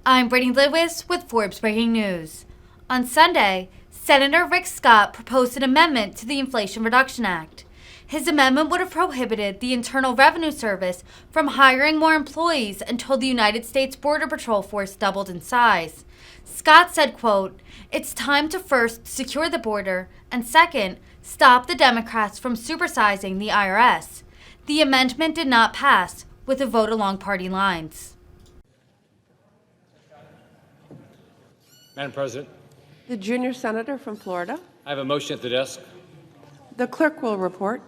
I'm Brittany Lewis with Forbes Breaking News. On Sunday, Senator Rick Scott proposed an amendment to the Inflation Reduction Act. His amendment would have prohibited the Internal Revenue Service from hiring more employees until the United States Border Patrol force doubled in size. Scott said, quote, "It's time to first secure the border and second, stop the Democrats from supersizing the IRS." The amendment did not pass with a vote along party lines. Madam President, The junior senator from Florida. I have a motion at the desk. The clerk will report.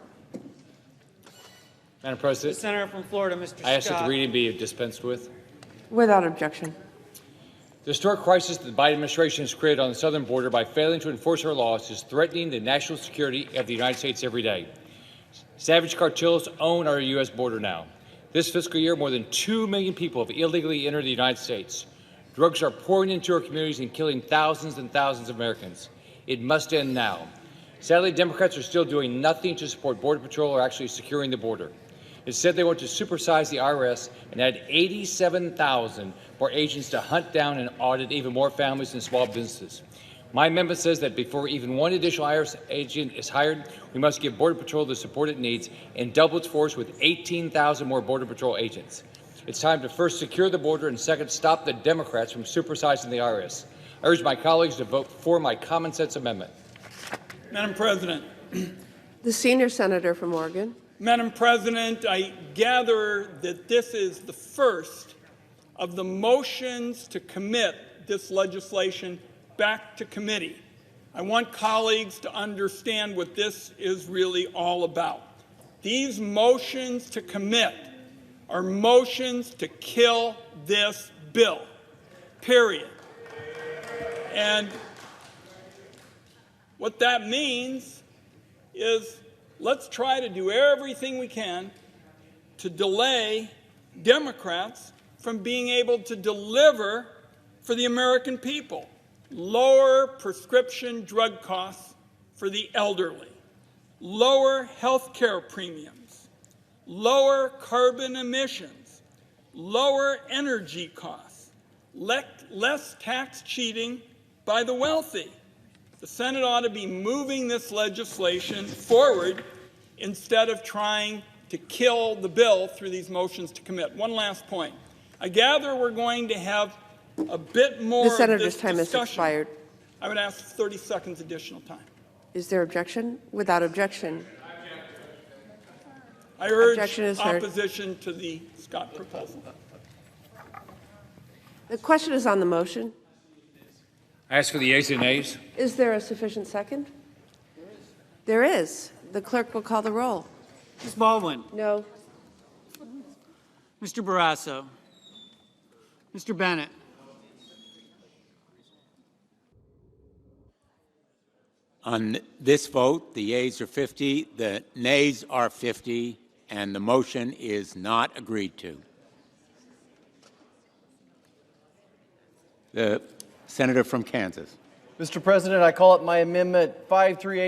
Madam The President, senator from Florida, Mr. Scott. I ask that the reading be dispensed with. Without objection. The historic crisis that the Biden administration has created on the southern border by failing to enforce our laws is threatening the national security of the United States every day. Savage cartels own our U.S. border now. This fiscal year, more than 2 million people have illegally entered the United States. Drugs are pouring into our communities and killing thousands and thousands of Americans. It must end now. Sadly, Democrats are still doing nothing to support Border Patrol or actually securing the border. Instead, they want to supersize the IRS and add 87,000 more agents to hunt down and audit even more families and small businesses. My amendment says that before even one additional IRS agent is hired, we must give Border Patrol the support it needs and double its force with 18,000 more Border Patrol agents. It's time to first secure the border and second, stop the Democrats from supersizing the IRS. I urge my colleagues to vote for my common sense amendment. Madam President. The senior senator from Oregon. Madam President, I gather that this is the first of the motions to commit this legislation back to committee. I want colleagues to understand what this is really all about. These motions to commit are motions to kill this bill, period. And what that means is let's try to do everything we can to delay Democrats from being able to deliver for the American people. Lower prescription drug costs for the elderly, lower health care premiums, lower carbon emissions, lower energy costs, less tax cheating by the wealthy. The Senate ought to be moving this legislation forward instead of trying to kill the bill through these motions to commit. One last point. I gather we're going to have a bit more The senator's of this time has discussion. expired. I would ask for 30 seconds additional time. Is there objection? Without objection. I urge Objection is heard. opposition to the Scott proposal. The question is on the motion. I ask for the yeas and nays. Is there a sufficient second? There is. The clerk will call the roll. Ms. Baldwin. No. Mr. Barrasso. Mr. Bennett. On this vote, the yeas are 50, the nays are 50, and the motion is not agreed to. The senator from Kansas. Mr. President, I call up my amendment 538.